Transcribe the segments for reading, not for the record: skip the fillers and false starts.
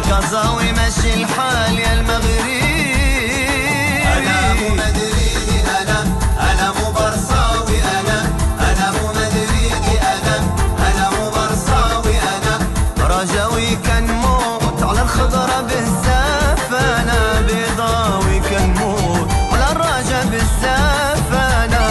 الكازاوي ماشي الحال يا المغربي. أنا مو مدريدي، أنا مو برصاوي، أنا مو مدريدي، أنا مو برصاوي. أنا رجاوي كنموت على الخضرة بزاف، أنا بيضاوي كنموت على الرجا بزاف. أنا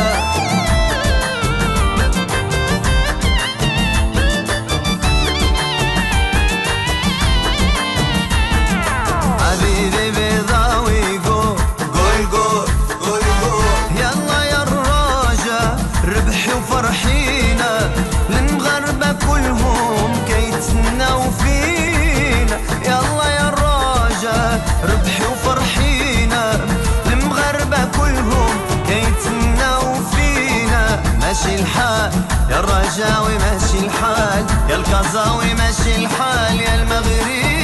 حبيبي بيضاوي قول قول قول قول قول يلا يا الرجا ربحي وفرحينا، المغاربة كلهم كيتسناو فينا. يلا يا الرجا ربحي وفرحينا، المغاربة كلهم كيتسناو فينا. ماشي الحال يا الرجاوي ماشي الحال، يا الكازاوي ماشي الحال يا المغربي.